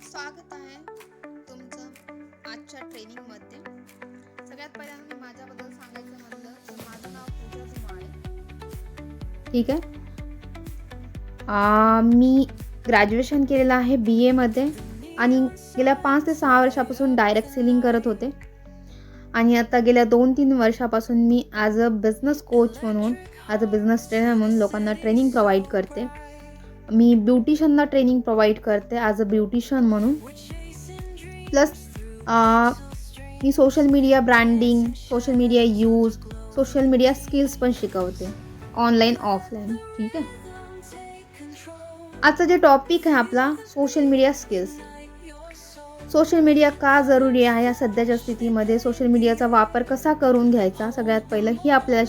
स्वागत आहे तुमचं आजच्या ट्रेनिंगमध्ये. सगळ्यात पहिल्यांदा मी माझ्याबद्दल सांगायचं म्हणलं तर माझं नाव पूजा धुमाळे. ठीक आहे. मी ग्रॅज्युएशन केलेलं आहे BA आणि गेल्या 5 ते 6 वर्षापासून डायरेक्ट सेलिंग करत होते. आणि आता गेल्या 2-3 वर्षापासून मी ॲज अ बिझनेस कोच म्हणून, ॲज अ बिझनेस ट्रेनर म्हणून लोकांना ट्रेनिंग प्रोव्हाइड करते. मी ब्युटिशियनला ट्रेनिंग प्रोव्हाइड करते ॲज अ ब्युटिशियन म्हणून. प्लस मी social media branding, social media use, social media skills पण शिकवते, ऑनलाईन ऑफलाईन. ठीक आहे. आजचा जे टॉपिक आहे आपला social media skills. Social media का जरुरी आहे या सध्याच्या स्थितीमध्ये, सोशल मीडियाचा वापर कसा करून घ्यायचा, सगळ्यात पहिलं हे आपल्याला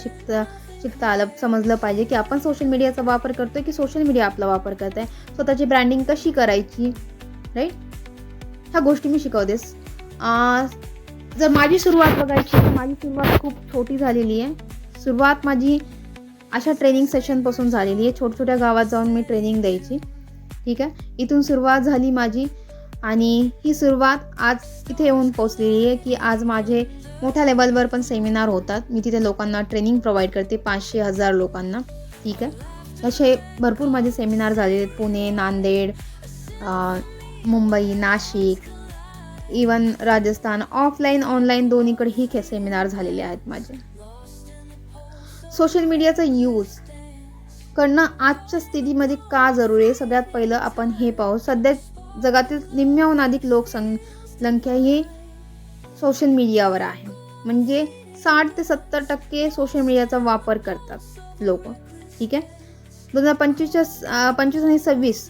शिकता आलं, समजलं पाहिजे की आपण सोशल मीडियाचा वापर करतोय की सोशल मीडिया आपला वापर करत आहे, स्वतःची ब्रँडिंग कशी करायची, राईट. ह्या गोष्टी मी शिकवतेस. जर माझी सुरुवात बघायची तर माझी सुरुवात खूप छोटी झालेली आहे. सुरुवात माझी अशा ट्रेनिंग सेशनपासून झालेली आहे. छोट्या गावात जाऊन मी ट्रेनिंग द्यायची. ठीक आहे. इथून सुरुवात झाली माझी आणि ही सुरुवात आज इथे येऊन पोचलेली आहे की आज माझे मोठ्या लेवलवर पण सेमिनार होतात. मी तिथे लोकांना ट्रेनिंग प्रोव्हाइड करते, 500-1000 लोकांना. ठीक आहे. असे भरपूर माझे सेमिनार झालेले आहेत. Pune, Nanded, Mumbai, Nashik, even Rajasthan, offline online दोन्हीकडेही सेमिनार झालेले आहेत माझे. सोशल मीडियाचा यूज करणं आजच्या स्थितीमध्ये का जरुरी आहे, सगळ्यात पहिलं आपण हे पाहू. सध्या जगातील निम्म्याहून अधिक लोकसंख्या ही सोशल मीडियावर आहे. म्हणजे 60 ते 70% सोशल मीडियाचा वापर करतात लोक. ठीक आहे. 2025 आणि 26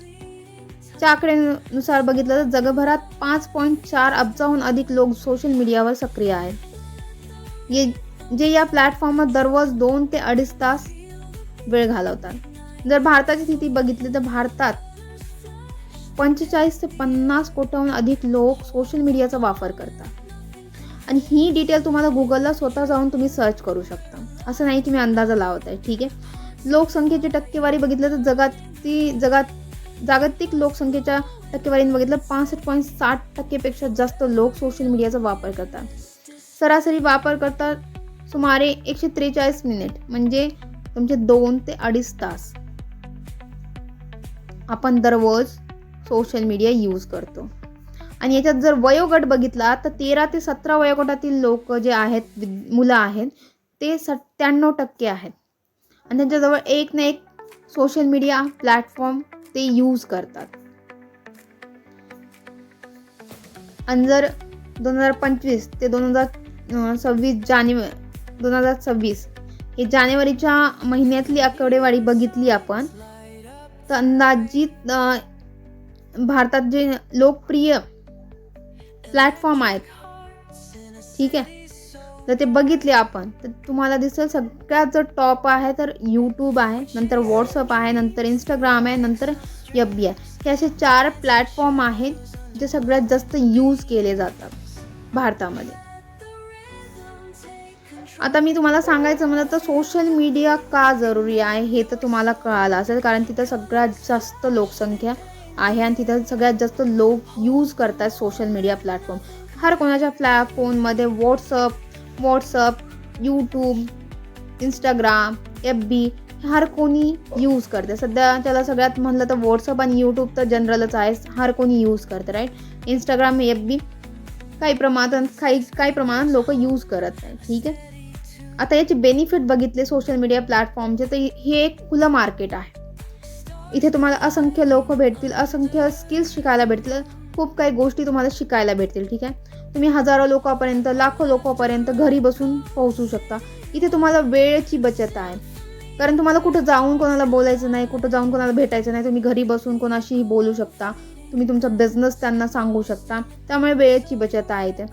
च्या आकड्यानुसार बघितलं तर जगभरात 5.4 अब्जाहून अधिक लोक सोशल मीडियावर सक्रिय आहेत, जे या प्लॅटफॉर्मवर दररोज 2 ते 2.5 तास वेळ घालवतात. जर भारताची स्थिती बघितली तर भारतात 45 ते 50 कोटीहून अधिक लोक सोशल मीडियाचा वापर करतात. आणि ही डिटेल तुम्हाला गुगलला स्वतः जाऊन तुम्ही सर्च करू शकता, असं नाही की मी अंदाजा लावत आहे. ठीक आहे. लोकसंख्येची टक्केवारी बघितलं तर जागतिक लोकसंख्येच्या टक्केवारीने बघितलं 65.60% पेक्षा जास्त लोक सोशल मीडियाचा वापर करतात. सरासरी वापर करतात सुमारे 143 मिनिट, म्हणजे तुमचे 2 ते 2.5 तास आपण दररोज सोशल मीडिया यूज करतो. आणि याच्यात जर वयोगट बघितला तर 13 ते 17 वयोगटातील लोक जे आहेत, मुलं आहेत, ते 97% आहेत. आणि त्यांच्याजवळ एक ना एक सोशल मीडिया प्लॅटफॉर्म ते यूज करतात. आणि जर 2025 ते 2026 हे जानेवारीच्या महिन्यातली आकडेवारी बघितली आपण तर अंदाजित भारतात जे लोकप्रिय प्लॅटफॉर्म आहेत, ठीक आहे, तर ते बघितले आपण तर तुम्हाला दिसेल सगळ्यात जर टॉप आहे तर यूट्यूब आहे, नंतर व्हॉट्सअप आहे, नंतर इंस्टाग्राम आहे, नंतर FB आहे. हे असे 4 प्लॅटफॉर्म आहेत जे सगळ्यात जास्त यूज केले जातात भारतामध्ये. आता मी तुम्हाला सांगायचं म्हणलं तर सोशल मीडिया का जरुरी आहे हे तर तुम्हाला कळालं असेल, कारण तिथं सगळ्यात जास्त लोकसंख्या आहे आणि तिथं सगळ्यात जास्त लोक यूज करतात सोशल मीडिया प्लॅटफॉर्म. हर कोणाच्या फोनमध्ये व्हॉट्सअप, यूट्यूब, इंस्टाग्राम, FB हर कोणी यूज करते. सध्या त्याला सगळ्यात म्हणलं तर व्हॉट्सअप आणि यूट्यूब तर जनरलच आहे, हर कोणी यूज करते, राईट. इंस्टाग्राम, FB काही प्रमाणात लोक यूज करत नाही. ठीक आहे. आता याचे बेनिफिट बघितले सोशल मीडिया प्लॅटफॉर्मचे तर हे एक खुलं मार्केट आहे. इथे तुम्हाला असंख्य लोक भेटतील, असंख्य स्किल्स शिकायला भेटतील, खूप काही गोष्टी तुम्हाला शिकायला भेटतील. ठीक आहे. तुम्ही हजारो लोकांपर्यंत, लाखो लोकांपर्यंत घरी बसून पोहोचू शकता. इथे तुम्हाला वेळेची बचत आहे, कारण तुम्हाला कुठं जाऊन कोणाला बोलायचं नाही, कुठं जाऊन कोणाला भेटायचं नाही. तुम्ही घरी बसून कोणाशीही बोलू शकता, तुम्ही तुमचा बिझनेस त्यांना सांगू शकता, त्यामुळे वेळेची बचत आहे.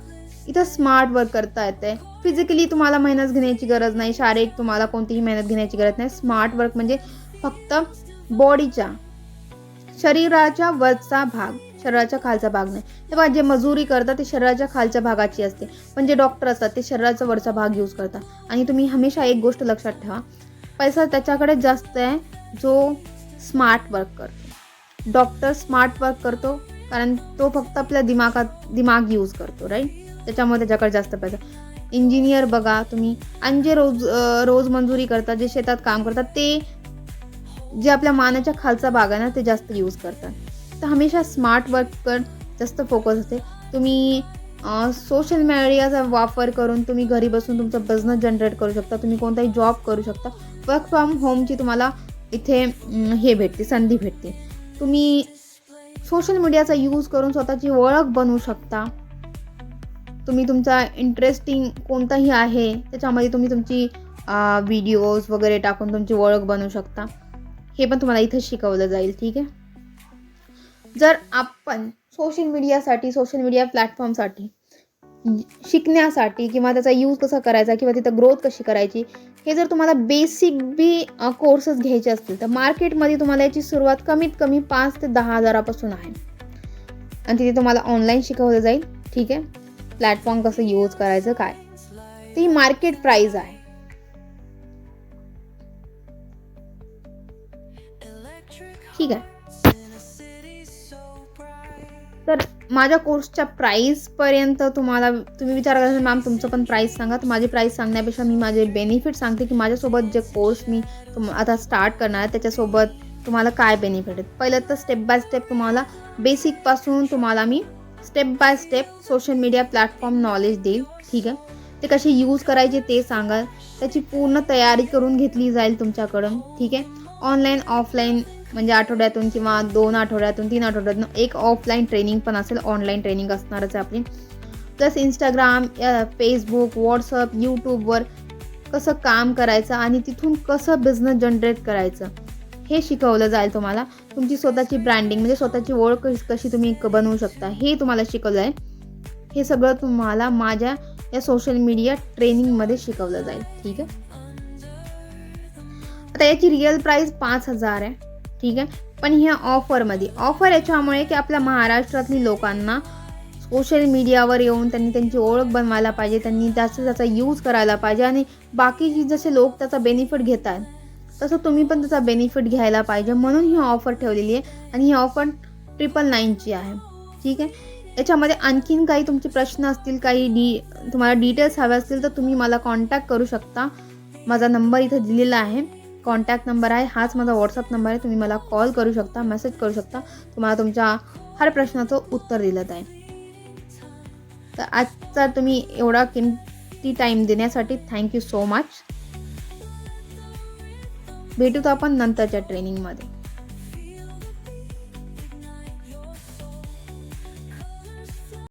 इथं स्मार्ट वर्क करता येते. फिजिकली तुम्हाला मेहनत घेण्याची गरज नाही, शारीरिक तुम्हाला कोणतीही मेहनत घेण्याची गरज नाही. स्मार्ट वर्क म्हणजे फक्त बॉडीच्या, शरीराच्या वरचा भाग, शरीराच्या खालचा भाग नाही. तेव्हा जे मजुरी करतात ते शरीराच्या खालच्या भागाची असते, पण जे डॉक्टर असतात ते शरीराचा वरचा भाग यूज करतात. आणि तुम्ही हमेशा एक गोष्ट लक्षात ठेवा, पैसा त्याच्याकडे जास्त आहे जो स्मार्ट वर्क करतो. डॉक्टर स्मार्ट वर्क करतो कारण तो फक्त आपल्या दिमाग यूज करतो, राईट. त्याच्यामुळे त्याच्याकडे जास्त पैसा. इंजिनियर बघा तुम्ही, आणि जे रोज मंजुरी करतात, जे शेतात काम करतात, ते जे आपल्या मानाच्या खालचा भाग आहे ना, ते जास्त यूज करतात. तर हमेशा स्मार्ट वर्कवर जास्त फोकस असते. तुम्ही सोशल मीडियाचा वापर करून तुम्ही घरी बसून तुमचा बिझनेस जनरेट करू शकता. तुम्ही कोणताही जॉब करू शकता. वर्क फ्रॉम होमची तुम्हाला इथे हे भेटते, संधी भेटते. तुम्ही सोशल मीडियाचा यूज करून स्वतःची ओळख बनवू शकता. तुम्ही तुमचा इंटरेस्टिंग कोणताही आहे त्याच्यामध्ये तुम्ही तुमची व्हिडिओज वगैरे टाकून तुमची ओळख बनवू शकता. हे पण तुम्हाला इथे शिकवलं जाईल, ठीक आहे. जर आपण सोशल मीडिया प्लॅटफॉर्मसाठी शिकण्यासाठी किंवा त्याचा यूज कसा करायचा किंवा तिथं ग्रोथ कशी करायची, हे जर तुम्हाला बेसिक बी कोर्सेस घ्यायचे असतील तर मार्केटमध्ये तुम्हाला याची सुरुवात कमीत कमी 5 ते 10 हजारापासून आहे. आणि तिथे तुम्हाला ऑनलाईन शिकवलं जाईल, ठीक आहे. प्लॅटफॉर्म कसं यूज करायचं काय, ती मार्केट प्राइस आहे. ठीक आहे. तर माझ्या कोर्सच्या प्राईसपर्यंत तुम्ही विचार करा, मॅम तुमचं पण प्राईस सांगा. तर माझी प्राईस सांगण्यापेक्षा मी माझे बेनिफिट सांगते की माझ्यासोबत जे कोर्स मी आता स्टार्ट करणार आहे त्याच्यासोबत तुम्हाला काय बेनिफिट आहेत. पहिलं तर स्टेप बाय स्टेप तुम्हाला बेसिकपासून तुम्हाला मी step by step social media platform knowledge देईल, ठीक आहे. ते कसे यूज करायचे ते सांगाल. त्याची पूर्ण तयारी करून घेतली जाईल तुमच्याकडून, ठीक आहे. ऑनलाईन ऑफलाईन म्हणजे आठवड्यातून किंवा 2 आठवड्यातून 3 आठवड्यातून एक ऑफलाईन ट्रेनिंग पण असेल, ऑनलाईन ट्रेनिंग असणारच आहे आपली. प्लस इंस्टाग्राम, फेसबुक, व्हॉट्सअप, यूट्यूबवर कसं काम करायचं आणि तिथून कसं बिझनेस जनरेट करायचं हे शिकवलं जाईल तुम्हाला. तुमची स्वतःची ब्रँडिंग म्हणजे स्वतःची ओळख कशी तुम्ही बनवू शकता हे तुम्हाला शिकवलं आहे. हे सगळं तुम्हाला माझ्या या सोशल मीडिया ट्रेनिंगमध्ये शिकवलं जाईल, ठीक आहे. आता याची रिअल प्राईस 5,000 आहे, ठीक आहे. पण ह्या ऑफर याच्यामुळे की आपल्या महाराष्ट्रातली लोकांना सोशल मीडियावर येऊन त्यांनी त्यांची ओळख बनवायला पाहिजे, त्यांनी त्याचा यूज करायला पाहिजे आणि बाकीचे जसे लोक त्याचा बेनिफिट घेतात तसं तुम्ही पण त्याचा बेनिफिट घ्यायला पाहिजे, म्हणून ही ऑफर ठेवलेली आहे. आणि ही ऑफर 999ची आहे, ठीक आहे. याच्यामध्ये आणखीन काही तुमचे प्रश्न असतील, काही तुम्हाला डिटेल्स हवे असतील तर तुम्ही मला कॉन्टॅक्ट करू शकता. माझा नंबर इथे दिलेला आहे, कॉन्टॅक्ट नंबर आहे, हाच माझा व्हॉट्सअप नंबर आहे. तुम्ही मला कॉल करू शकता, मेसेज करू शकता. तुम्हाला तुमच्या हर प्रश्नाचं उत्तर दिलं जाईल. तर आजचा तुम्ही एवढा किमती टाईम देण्यासाठी थँक्यू सो मच. भेटूत आपण नंतरच्या ट्रेनिंगमध्ये.